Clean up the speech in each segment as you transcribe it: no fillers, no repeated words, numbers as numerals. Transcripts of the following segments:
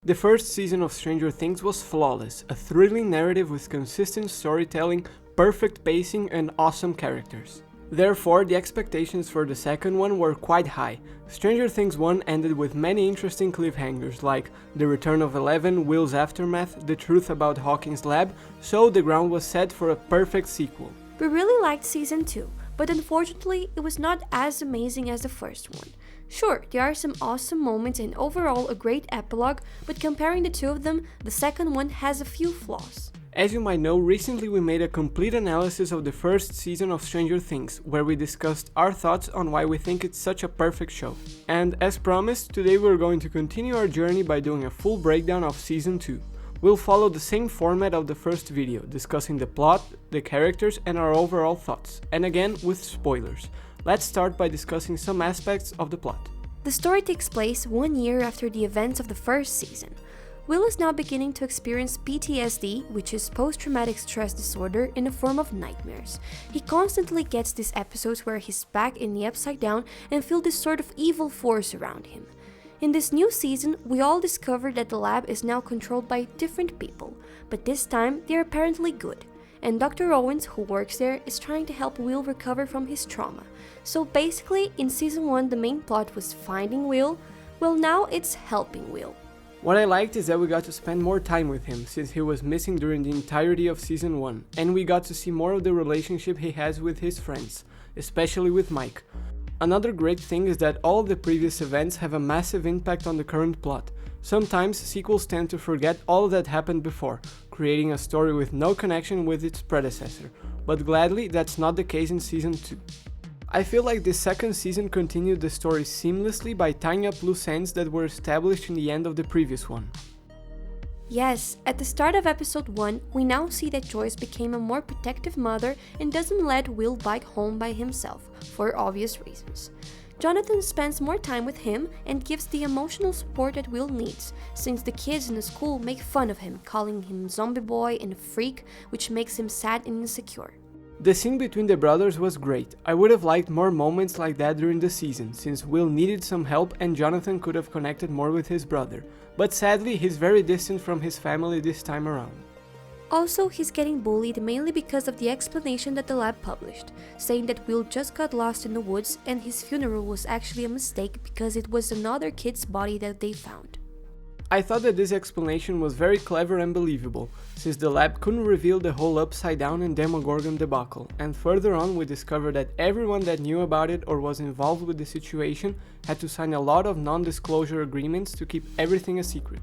The first season of Stranger Things was flawless, a thrilling narrative with consistent storytelling, perfect pacing, and awesome characters. Therefore, the expectations for the second one were quite high. Stranger Things 1 ended with many interesting cliffhangers like the return of Eleven, Will's aftermath, the truth about Hawkins' lab, so the ground was set for a perfect sequel. We really liked Season 2, but unfortunately it was not as amazing as the first one. Sure, there are some awesome moments and overall a great epilogue, but comparing the two of them, the second one has a few flaws. As you might know, recently we made a complete analysis of the first season of Stranger Things, where we discussed our thoughts on why we think it's such a perfect show. And as promised, today we're going to continue our journey by doing a full breakdown of Season 2. We'll follow the same format of the first video, discussing the plot, the characters, and our overall thoughts, and again with spoilers. Let's start by discussing some aspects of the plot. The story takes place 1 year after the events of the first season. Will is now beginning to experience PTSD, which is post-traumatic stress disorder in the form of nightmares. He constantly gets these episodes where he's back in the Upside Down and feels this sort of evil force around him. In this new season, we all discover that the lab is now controlled by different people, but this time they're apparently good. And Dr. Owens, who works there, is trying to help Will recover from his trauma. So basically, in Season 1 the main plot was finding Will, well now it's helping Will. What I liked is that we got to spend more time with him, since he was missing during the entirety of Season 1, and we got to see more of the relationship he has with his friends, especially with Mike. Another great thing is that all of the previous events have a massive impact on the current plot. Sometimes sequels tend to forget all that happened before, creating a story with no connection with its predecessor, but gladly that's not the case in Season 2. I feel like the second season continued the story seamlessly by tying up loose ends that were established in the end of the previous one. Yes, at the start of episode 1, we now see that Joyce became a more protective mother and doesn't let Will bike home by himself, for obvious reasons. Jonathan spends more time with him and gives the emotional support that Will needs, since the kids in the school make fun of him, calling him zombie boy and a freak, which makes him sad and insecure. The scene between the brothers was great. I would have liked more moments like that during the season, since Will needed some help and Jonathan could have connected more with his brother, but sadly he's very distant from his family this time around. Also, he's getting bullied mainly because of the explanation that the lab published, saying that Will just got lost in the woods and his funeral was actually a mistake because it was another kid's body that they found. I thought that this explanation was very clever and believable, since the lab couldn't reveal the whole Upside Down and Demogorgon debacle, and further on we discovered that everyone that knew about it or was involved with the situation had to sign a lot of non-disclosure agreements to keep everything a secret.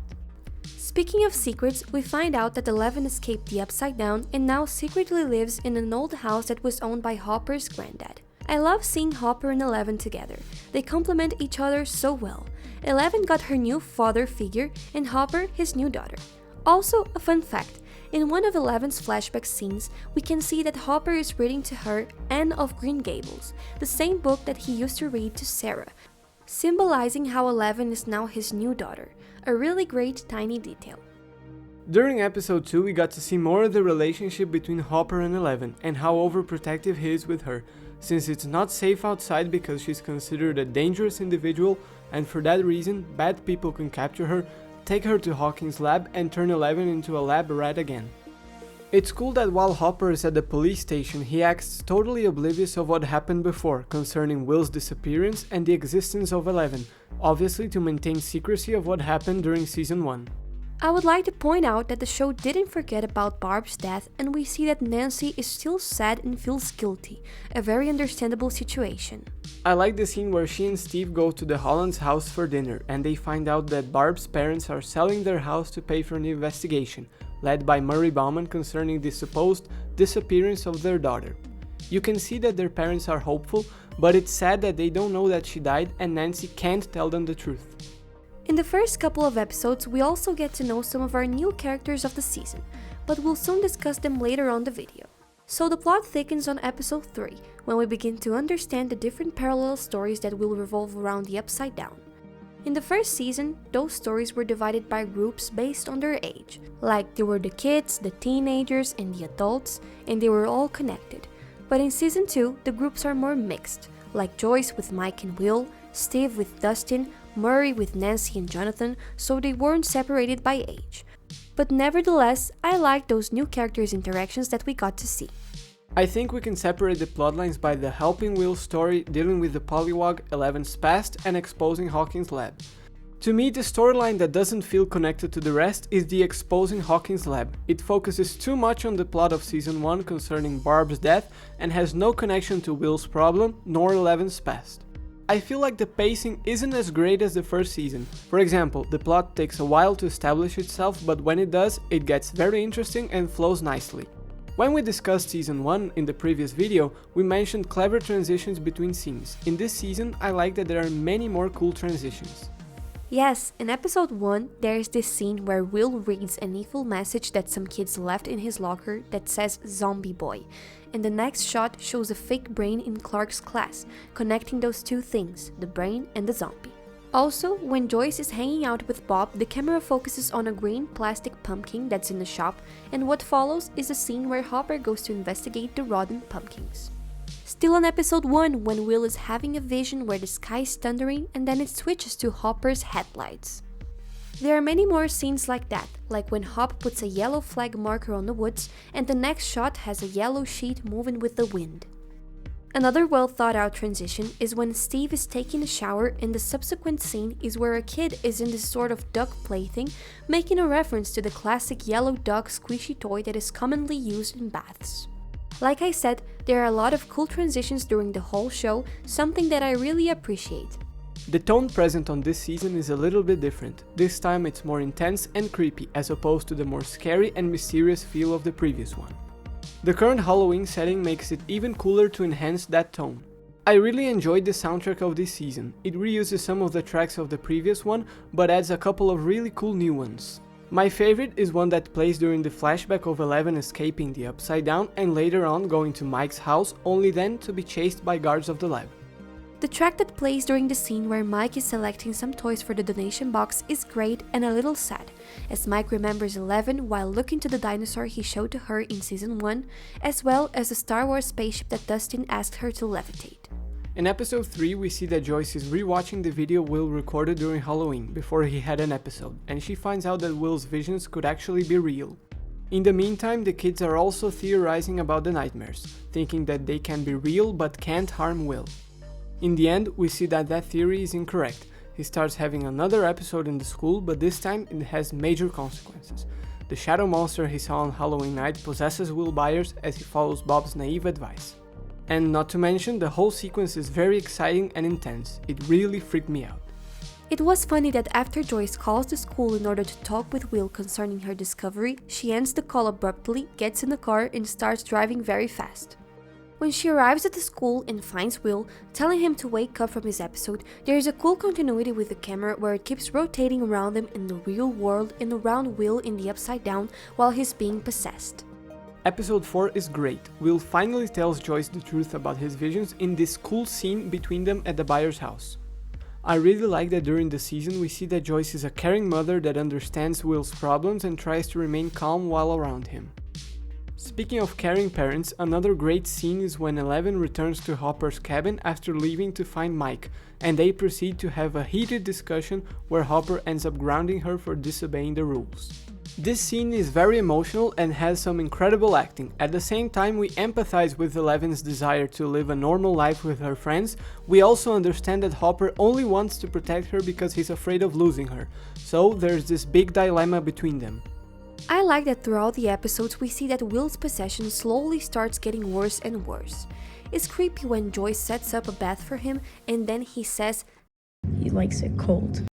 Speaking of secrets, we find out that Eleven escaped the Upside Down and now secretly lives in an old house that was owned by Hopper's granddad. I love seeing Hopper and Eleven together. They complement each other so well. Eleven got her new father figure and Hopper his new daughter. Also, a fun fact, in one of Eleven's flashback scenes, we can see that Hopper is reading to her Anne of Green Gables, the same book that he used to read to Sarah, symbolizing how Eleven is now his new daughter. A really great tiny detail. During episode 2 we got to see more of the relationship between Hopper and Eleven and how overprotective he is with her, since it's not safe outside because she's considered a dangerous individual and for that reason bad people can capture her, take her to Hawkins' lab and turn Eleven into a lab rat again. It's cool that while Hopper is at the police station he acts totally oblivious of what happened before concerning Will's disappearance and the existence of Eleven, obviously to maintain secrecy of what happened during Season 1. I would like to point out that the show didn't forget about Barb's death and we see that Nancy is still sad and feels guilty, a very understandable situation. I like the scene where she and Steve go to the Hollands' house for dinner and they find out that Barb's parents are selling their house to pay for an investigation, led by Murray Bauman concerning the supposed disappearance of their daughter. You can see that their parents are hopeful, but it's sad that they don't know that she died and Nancy can't tell them the truth. In the first couple of episodes, we also get to know some of our new characters of the season, but we'll soon discuss them later on the video. So the plot thickens on episode 3, when we begin to understand the different parallel stories that will revolve around the Upside Down. In the first season, those stories were divided by groups based on their age, like there were the kids, the teenagers, and the adults, and they were all connected. But in season 2, the groups are more mixed, like Joyce with Mike and Will, Steve with Dustin, Murray with Nancy and Jonathan, so they weren't separated by age. But nevertheless, I liked those new characters' interactions that we got to see. I think we can separate the plotlines by the helping Will story dealing with the Pollywog, Eleven's past, and exposing Hawkins' lab. To me, the storyline that doesn't feel connected to the rest is the exposing Hawkins' lab. It focuses too much on the plot of season 1 concerning Barb's death and has no connection to Will's problem nor Eleven's past. I feel like the pacing isn't as great as the first season. For example, the plot takes a while to establish itself, but when it does, it gets very interesting and flows nicely. When we discussed season 1 in the previous video, we mentioned clever transitions between scenes. In this season, I like that there are many more cool transitions. Yes, in episode 1, there is this scene where Will reads an evil message that some kids left in his locker that says Zombie Boy, and the next shot shows a fake brain in Clark's class, connecting those two things, the brain and the zombie. Also, when Joyce is hanging out with Bob, the camera focuses on a green plastic pumpkin that's in the shop, and what follows is a scene where Hopper goes to investigate the rotten pumpkins. Still on episode 1, when Will is having a vision where the sky is thundering and then it switches to Hopper's headlights. There are many more scenes like that, like when Hop puts a yellow flag marker on the woods and the next shot has a yellow sheet moving with the wind. Another well thought out transition is when Steve is taking a shower and the subsequent scene is where a kid is in this sort of duck plaything, making a reference to the classic yellow duck squishy toy that is commonly used in baths. Like I said, there are a lot of cool transitions during the whole show, something that I really appreciate. The tone present on this season is a little bit different. This time it's more intense and creepy as opposed to the more scary and mysterious feel of the previous one. The current Halloween setting makes it even cooler to enhance that tone. I really enjoyed the soundtrack of this season. It reuses some of the tracks of the previous one, but adds a couple of really cool new ones. My favorite is one that plays during the flashback of Eleven escaping the Upside Down and later on going to Mike's house, only then to be chased by guards of the lab. The track that plays during the scene where Mike is selecting some toys for the donation box is great and a little sad, as Mike remembers Eleven while looking to the dinosaur he showed to her in season 1, as well as the Star Wars spaceship that Dustin asked her to levitate. In episode 3, we see that Joyce is rewatching the video Will recorded during Halloween, before he had an episode, and she finds out that Will's visions could actually be real. In the meantime, the kids are also theorizing about the nightmares, thinking that they can be real but can't harm Will. In the end, we see that that theory is incorrect. He starts having another episode in the school, but this time it has major consequences. The shadow monster he saw on Halloween night possesses Will Byers as he follows Bob's naive advice. And not to mention, the whole sequence is very exciting and intense. It really freaked me out. It was funny that after Joyce calls the school in order to talk with Will concerning her discovery, she ends the call abruptly, gets in the car and starts driving very fast. When she arrives at the school and finds Will, telling him to wake up from his episode, there is a cool continuity with the camera where it keeps rotating around him in the real world and around Will in the Upside Down while he's being possessed. Episode 4 is great. Will finally tells Joyce the truth about his visions in this cool scene between them at the Byers' house. I really like that during the season we see that Joyce is a caring mother that understands Will's problems and tries to remain calm while around him. Speaking of caring parents, another great scene is when Eleven returns to Hopper's cabin after leaving to find Mike, and they proceed to have a heated discussion where Hopper ends up grounding her for disobeying the rules. This scene is very emotional and has some incredible acting. At the same time we empathize with Eleven's desire to live a normal life with her friends, we also understand that Hopper only wants to protect her because he's afraid of losing her, so there's this big dilemma between them. I like that throughout the episodes we see that Will's possession slowly starts getting worse and worse. It's creepy when Joyce sets up a bath for him and then he says, "He likes it cold,"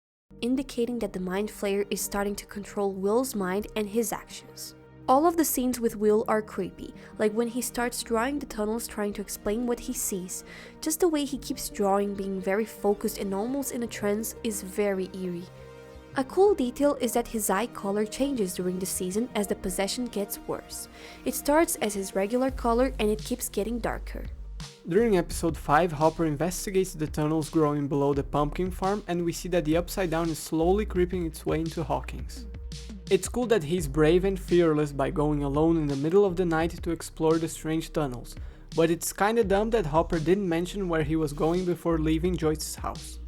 indicating that the Mind Flayer is starting to control Will's mind and his actions. All of the scenes with Will are creepy, like when he starts drawing the tunnels trying to explain what he sees. Just the way he keeps drawing, being very focused and almost in a trance, is very eerie. A cool detail is that his eye color changes during the season as the possession gets worse. It starts as his regular color and it keeps getting darker. During episode 5, Hopper investigates the tunnels growing below the pumpkin farm and we see that the Upside Down is slowly creeping its way into Hawkins. It's cool that he's brave and fearless by going alone in the middle of the night to explore the strange tunnels, but it's kinda dumb that Hopper didn't mention where he was going before leaving Joyce's house.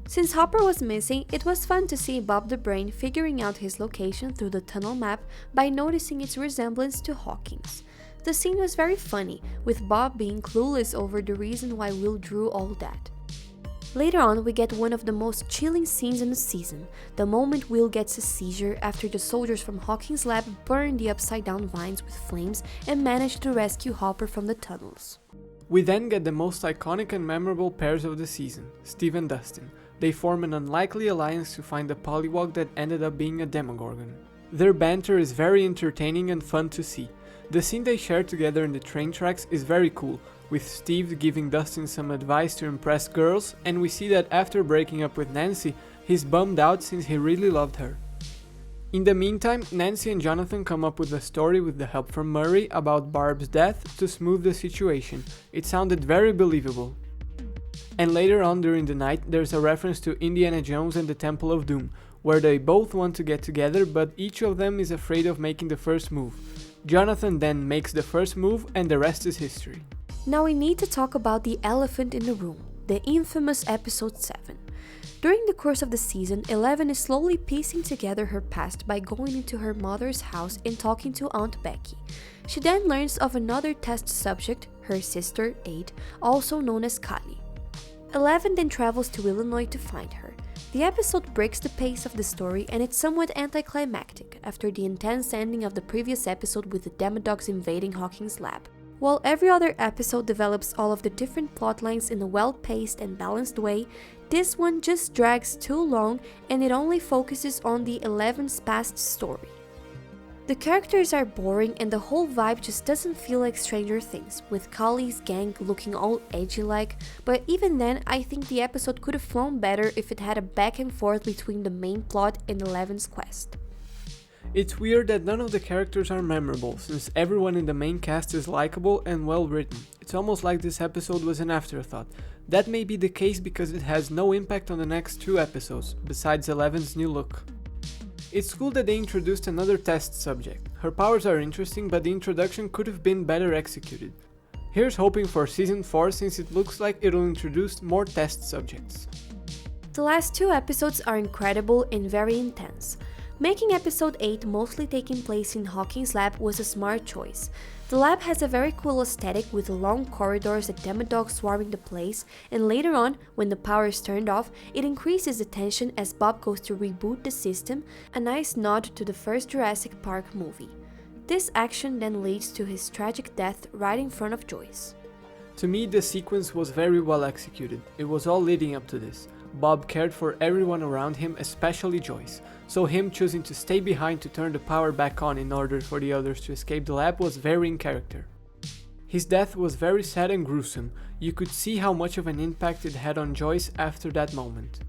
Since Hopper was missing, it was fun to see Bob the Brain figuring out his location through the tunnel map by noticing its resemblance to Hawkins. The scene was very funny, with Bob being clueless over the reason why Will drew all that. Later on, we get one of the most chilling scenes in the season, the moment Will gets a seizure after the soldiers from Hawkins' lab burn the upside-down vines with flames and manage to rescue Hopper from the tunnels. We then get the most iconic and memorable pairs of the season, Steve and Dustin. They form an unlikely alliance to find a polywog that ended up being a Demogorgon. Their banter is very entertaining and fun to see. The scene they share together in the train tracks is very cool, with Steve giving Dustin some advice to impress girls, and we see that after breaking up with Nancy, he's bummed out since he really loved her. In the meantime, Nancy and Jonathan come up with a story with the help from Murray about Barb's death to smooth the situation. It sounded very believable. And later on during the night, there's a reference to Indiana Jones and the Temple of Doom, where they both want to get together, but each of them is afraid of making the first move. Jonathan then makes the first move, and the rest is history. Now we need to talk about the elephant in the room, the infamous episode 7. During the course of the season, Eleven is slowly piecing together her past by going into her mother's house and talking to Aunt Becky. She then learns of another test subject, her sister, 8, also known as Kali. Eleven then travels to Illinois to find her. The episode breaks the pace of the story and it's somewhat anticlimactic after the intense ending of the previous episode with the Demodogs invading Hawkins' lab. While every other episode develops all of the different plotlines in a well-paced and balanced way, this one just drags too long and it only focuses on the Eleven's past story. The characters are boring and the whole vibe just doesn't feel like Stranger Things, with Kali's gang looking all edgy-like, but even then I think the episode could have flown better if it had a back and forth between the main plot and Eleven's quest. It's weird that none of the characters are memorable, since everyone in the main cast is likable and well written. It's almost like this episode was an afterthought. That may be the case because it has no impact on the next 2 episodes, besides Eleven's new look. It's cool that they introduced another test subject. Her powers are interesting, but the introduction could have been better executed. Here's hoping for season 4 since it looks like it'll introduce more test subjects. The last 2 episodes are incredible and very intense. Making episode 8 mostly taking place in Hawkins' lab was a smart choice. The lab has a very cool aesthetic with long corridors and Demodogs swarming the place, and later on, when the power is turned off, it increases the tension as Bob goes to reboot the system, a nice nod to the first Jurassic Park movie. This action then leads to his tragic death right in front of Joyce. To me, the sequence was very well executed. It was all leading up to this. Bob cared for everyone around him, especially Joyce, so him choosing to stay behind to turn the power back on in order for the others to escape the lab was very in character. His death was very sad and gruesome. You could see how much of an impact it had on Joyce after that moment.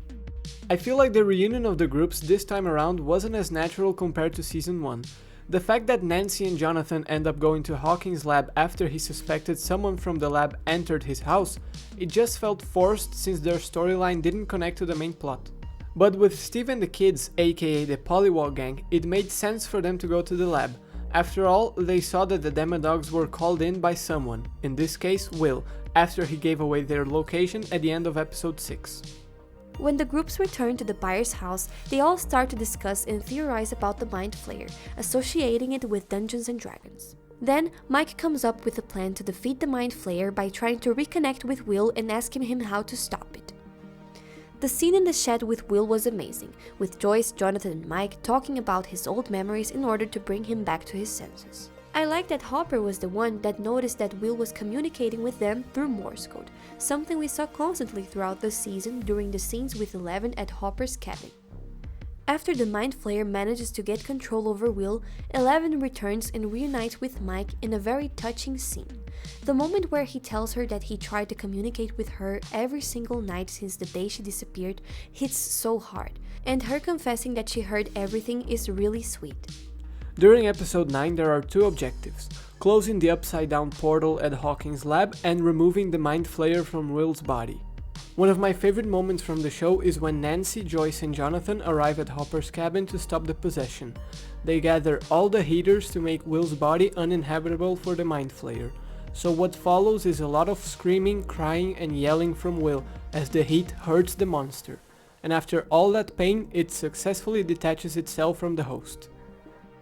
I feel like the reunion of the groups this time around wasn't as natural compared to season 1. The fact that Nancy and Jonathan end up going to Hawkins' lab after he suspected someone from the lab entered his house, it just felt forced since their storyline didn't connect to the main plot. But with Steve and the kids, aka the Polywog gang, it made sense for them to go to the lab. After all, they saw that the Demodogs were called in by someone, in this case Will, after he gave away their location at the end of episode 6. When the groups return to the buyer's house, they all start to discuss and theorize about the Mind Flayer, associating it with Dungeons and Dragons. Then, Mike comes up with a plan to defeat the Mind Flayer by trying to reconnect with Will and asking him how to stop it. The scene in the shed with Will was amazing, with Joyce, Jonathan and Mike talking about his old memories in order to bring him back to his senses. I like that Hopper was the one that noticed that Will was communicating with them through Morse code, something we saw constantly throughout the season during the scenes with Eleven at Hopper's cabin. After the Mind Flayer manages to get control over Will, Eleven returns and reunites with Mike in a very touching scene. The moment where he tells her that he tried to communicate with her every single night since the day she disappeared hits so hard, and her confessing that she heard everything is really sweet. During episode 9 there are 2 objectives: closing the upside down portal at Hawkins' lab and removing the Mind Flayer from Will's body. One of my favorite moments from the show is when Nancy, Joyce and Jonathan arrive at Hopper's cabin to stop the possession. They gather all the heaters to make Will's body uninhabitable for the Mind Flayer. So what follows is a lot of screaming, crying and yelling from Will as the heat hurts the monster. and after all that pain, it successfully detaches itself from the host.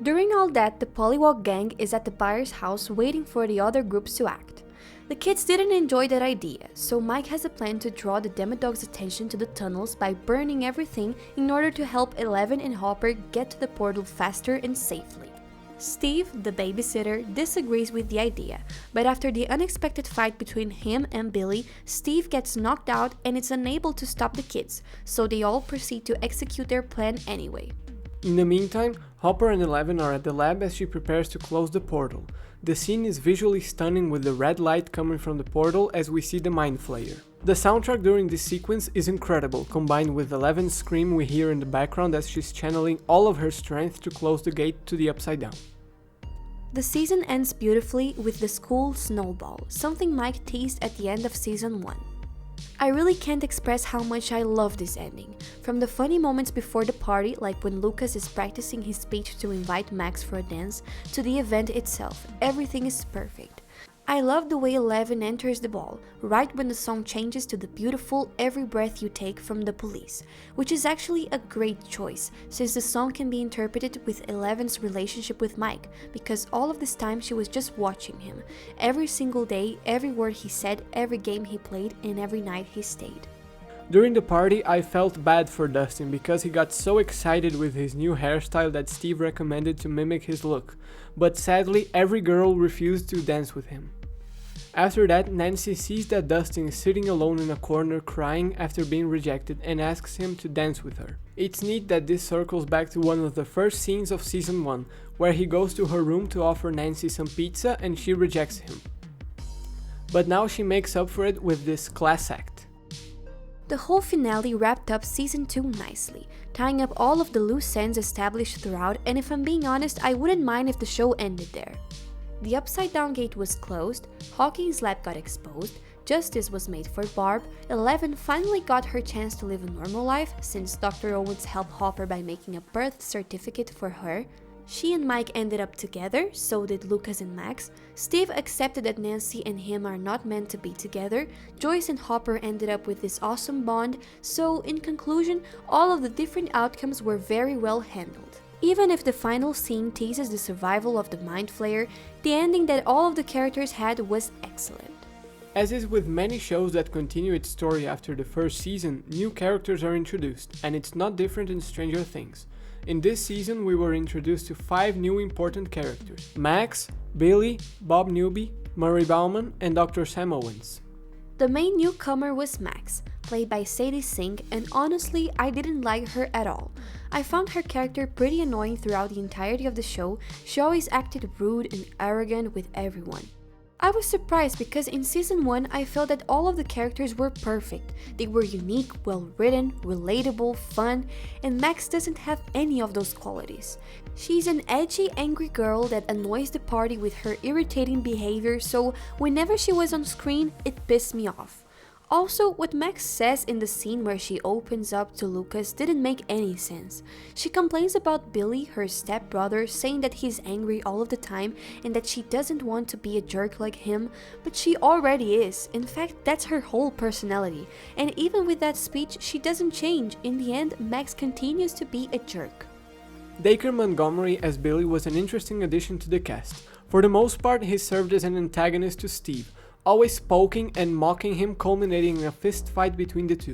During all that, the Pollywog gang is at the Byers' house waiting for the other groups to act. The kids didn't enjoy that idea, so Mike has a plan to draw the Demodog's attention to the tunnels by burning everything in order to help Eleven and Hopper get to the portal faster and safely. Steve, the babysitter, disagrees with the idea, but after the unexpected fight between him and Billy, Steve gets knocked out and is unable to stop the kids, so they all proceed to execute their plan anyway. In the meantime, Hopper and Eleven are at the lab as she prepares to close the portal. The scene is visually stunning with the red light coming from the portal as we see the Mind Flayer. The soundtrack during this sequence is incredible, combined with Eleven's scream we hear in the background as she's channeling all of her strength to close the gate to the Upside Down. The season ends beautifully with the school snowball, something Mike teased at the end of season 1. I really can't express how much I love this ending. From the funny moments before the party, like when Lucas is practicing his speech to invite Max for a dance, to the event itself, everything is perfect. I love the way Eleven enters the ball, right when the song changes to the beautiful Every Breath You Take from The Police, which is actually a great choice, since the song can be interpreted with Eleven's relationship with Mike, because all of this time she was just watching him, every single day, every word he said, every game he played, and every night he stayed. During the party, I felt bad for Dustin because he got so excited with his new hairstyle that Steve recommended to mimic his look, but sadly every girl refused to dance with him. After that, Nancy sees that Dustin is sitting alone in a corner crying after being rejected and asks him to dance with her. It's neat that this circles back to one of the first scenes of season 1, where he goes to her room to offer Nancy some pizza and she rejects him. But now she makes up for it with this class act. The whole finale wrapped up season 2 nicely, tying up all of the loose ends established throughout, and if I'm being honest, I wouldn't mind if the show ended there. The Upside Down Gate was closed, Hawking's lab got exposed, justice was made for Barb, Eleven finally got her chance to live a normal life since Dr. Owens helped Hopper by making a birth certificate for her, she and Mike ended up together, so did Lucas and Max, Steve accepted that Nancy and him are not meant to be together, Joyce and Hopper ended up with this awesome bond, so in conclusion, all of the different outcomes were very well handled. Even if the final scene teases the survival of the Mind Flayer, the ending that all of the characters had was excellent. As is with many shows that continue its story after the first season, new characters are introduced, and it's not different in Stranger Things. In this season, we were introduced to 5 new important characters: Max, Billy, Bob Newby, Murray Bauman, and Dr. Sam Owens. The main newcomer was Max, played by Sadie Sink, and honestly, I didn't like her at all. I found her character pretty annoying throughout the entirety of the show. She always acted rude and arrogant with everyone. I was surprised because in season 1 I felt that all of the characters were perfect. They were unique, well written, relatable, fun, and Max doesn't have any of those qualities. She's an edgy, angry girl that annoys the party with her irritating behavior, so whenever she was on screen, it pissed me off. Also, what Max says in the scene where she opens up to Lucas didn't make any sense. She complains about Billy, her stepbrother, saying that he's angry all of the time and that she doesn't want to be a jerk like him, but she already is. In fact, that's her whole personality. And even with that speech, she doesn't change. In the end, Max continues to be a jerk. Dacre Montgomery as Billy was an interesting addition to the cast. For the most part, he served as an antagonist to Steve, always poking and mocking him, culminating in a fist fight between the two.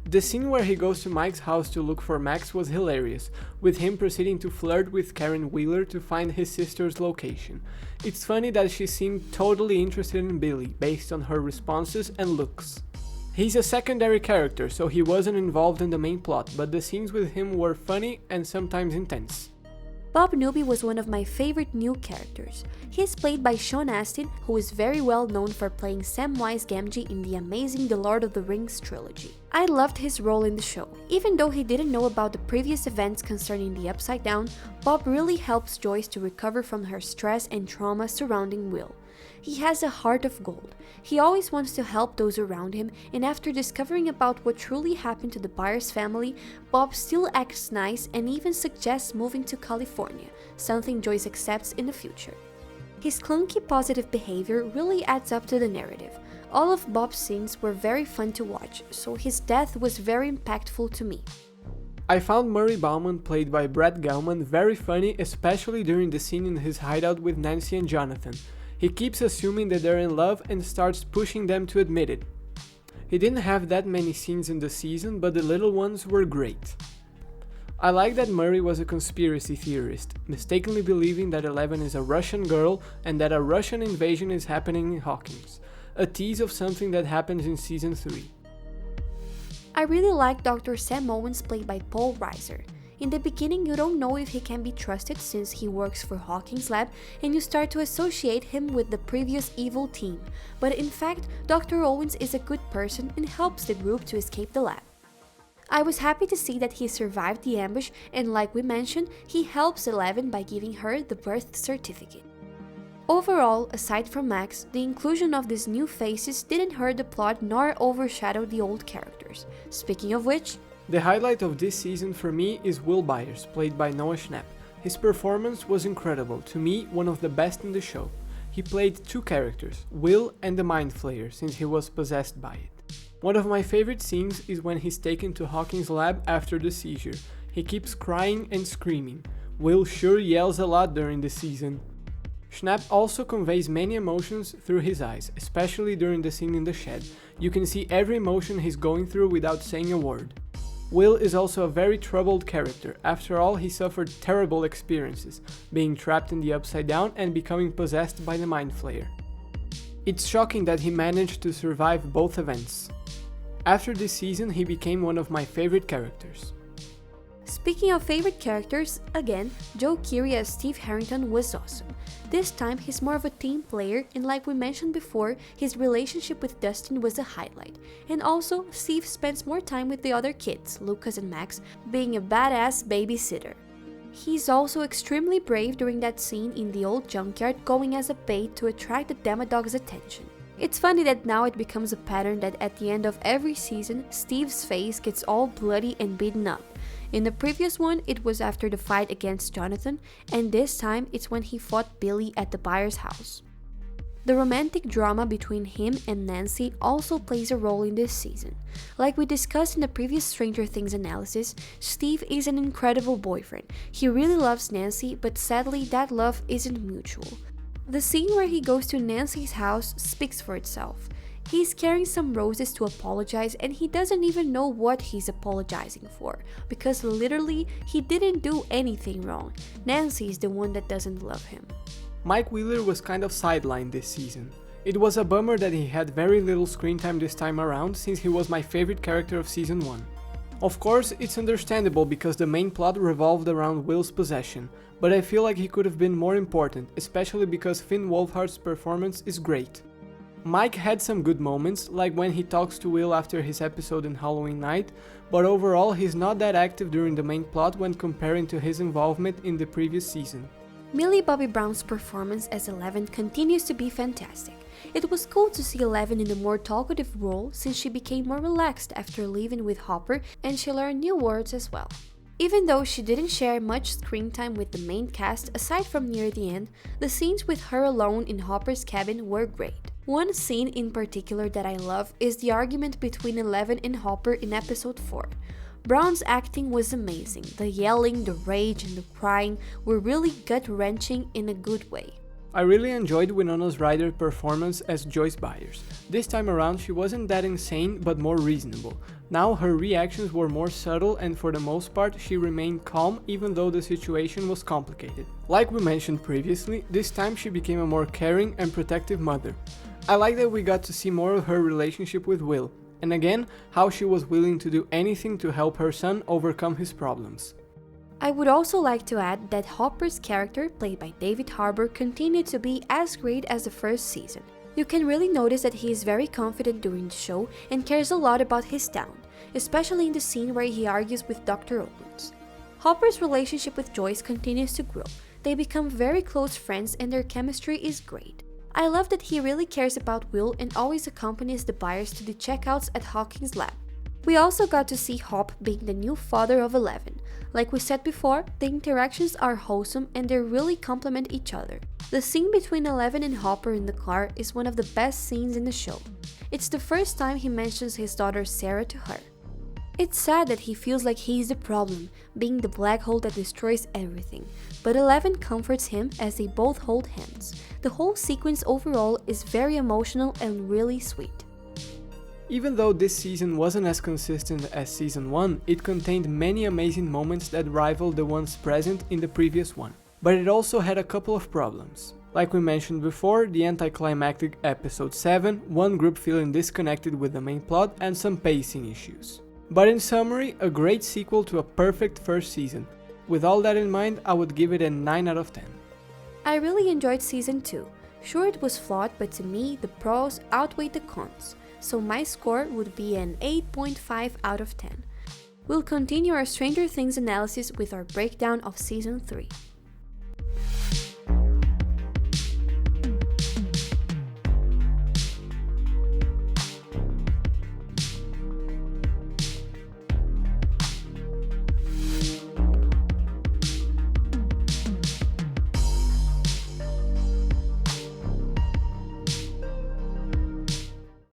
The scene where he goes to Mike's house to look for Max was hilarious, with him proceeding to flirt with Karen Wheeler to find his sister's location. It's funny that she seemed totally interested in Billy, based on her responses and looks. He's a secondary character, so he wasn't involved in the main plot, but the scenes with him were funny and sometimes intense. Bob Newby was one of my favorite new characters. He is played by Sean Astin, who is very well known for playing Samwise Gamgee in the amazing The Lord of the Rings trilogy. I loved his role in the show. Even though he didn't know about the previous events concerning the Upside Down, Bob really helps Joyce to recover from her stress and trauma surrounding Will. He has a heart of gold. He always wants to help those around him, and after discovering about what truly happened to the Byers family, Bob still acts nice and even suggests moving to California, something Joyce accepts in the future. His clunky positive behavior really adds up to the narrative. All of Bob's scenes were very fun to watch, so his death was very impactful to me. I found Murray Bauman, played by Brett Gelman, very funny, especially during the scene in his hideout with Nancy and Jonathan. He keeps assuming that they're in love and starts pushing them to admit it. He didn't have that many scenes in the season, but the little ones were great. I like that Murray was a conspiracy theorist, mistakenly believing that Eleven is a Russian girl and that a Russian invasion is happening in Hawkins, a tease of something that happens in Season 3. I really like Dr. Sam Owens, played by Paul Reiser. In the beginning, you don't know if he can be trusted since he works for Hawkins' lab, and you start to associate him with the previous evil team, but in fact, Dr. Owens is a good person and helps the group to escape the lab. I was happy to see that he survived the ambush, and like we mentioned, he helps Eleven by giving her the birth certificate. Overall, aside from Max, the inclusion of these new faces didn't hurt the plot nor overshadow the old characters. Speaking of which, the highlight of this season for me is Will Byers, played by Noah Schnapp. His performance was incredible, to me one of the best in the show. He played two characters, Will and the Mind Flayer, since he was possessed by it. One of my favorite scenes is when he's taken to Hawkins' lab after the seizure. He keeps crying and screaming. Will sure yells a lot during the season. Schnapp also conveys many emotions through his eyes, especially during the scene in the shed. You can see every emotion he's going through without saying a word. Will is also a very troubled character. After all, he suffered terrible experiences, being trapped in the Upside Down and becoming possessed by the Mind Flayer. It's shocking that he managed to survive both events. After this season, he became one of my favorite characters. Speaking of favorite characters, again, Joe Keery as Steve Harrington was awesome. This time he's more of a team player, and like we mentioned before, his relationship with Dustin was a highlight. And also, Steve spends more time with the other kids, Lucas and Max, being a badass babysitter. He's also extremely brave during that scene in the old junkyard, going as a bait to attract the Demodog's attention. It's funny that now it becomes a pattern that at the end of every season, Steve's face gets all bloody and beaten up. In the previous one, it was after the fight against Jonathan, and this time it's when he fought Billy at the Byers' house. The romantic drama between him and Nancy also plays a role in this season. Like we discussed in the previous Stranger Things analysis, Steve is an incredible boyfriend. He really loves Nancy, but sadly that love isn't mutual. The scene where he goes to Nancy's house speaks for itself. He's carrying some roses to apologize, and he doesn't even know what he's apologizing for, because literally he didn't do anything wrong. Nancy is the one that doesn't love him. Mike Wheeler was kind of sidelined this season. It was a bummer that he had very little screen time this time around, since he was my favorite character of season 1. Of course, it's understandable because the main plot revolved around Will's possession, but I feel like he could have been more important, especially because Finn Wolfhard's performance is great. Mike had some good moments, like when he talks to Will after his episode in Halloween Night, but overall he's not that active during the main plot when comparing to his involvement in the previous season. Millie Bobby Brown's performance as Eleven continues to be fantastic. It was cool to see Eleven in a more talkative role since she became more relaxed after leaving with Hopper, and she learned new words as well. Even though she didn't share much screen time with the main cast aside from near the end, the scenes with her alone in Hopper's cabin were great. One scene in particular that I love is the argument between Eleven and Hopper in episode 4. Brown's acting was amazing. The yelling, the rage, and the crying were really gut-wrenching in a good way. I really enjoyed Winona's Ryder performance as Joyce Byers. This time around she wasn't that insane but more reasonable. Now her reactions were more subtle, and for the most part she remained calm even though the situation was complicated. Like we mentioned previously, this time she became a more caring and protective mother. I like that we got to see more of her relationship with Will, and again, how she was willing to do anything to help her son overcome his problems. I would also like to add that Hopper's character, played by David Harbour, continued to be as great as the first season. You can really notice that he is very confident during the show and cares a lot about his town, especially in the scene where he argues with Dr. Owens. Hopper's relationship with Joyce continues to grow. They become very close friends and their chemistry is great. I love that he really cares about Will and always accompanies the Byers to the checkouts at Hawkins' lab. We also got to see Hop being the new father of Eleven. Like we said before, the interactions are wholesome and they really complement each other. The scene between Eleven and Hopper in the car is one of the best scenes in the show. It's the first time he mentions his daughter Sarah to her. It's sad that he feels like he's the problem, being the black hole that destroys everything, but Eleven comforts him as they both hold hands. The whole sequence overall is very emotional and really sweet. Even though this season wasn't as consistent as season 1, it contained many amazing moments that rivaled the ones present in the previous one. But it also had a couple of problems. Like we mentioned before, the anticlimactic episode 7, one group feeling disconnected with the main plot, and some pacing issues. But in summary, a great sequel to a perfect first season. With all that in mind, I would give it a 9 out of 10. I really enjoyed season 2. Sure, it was flawed, but to me, the pros outweighed the cons, so my score would be an 8.5 out of 10. We'll continue our Stranger Things analysis with our breakdown of season 3.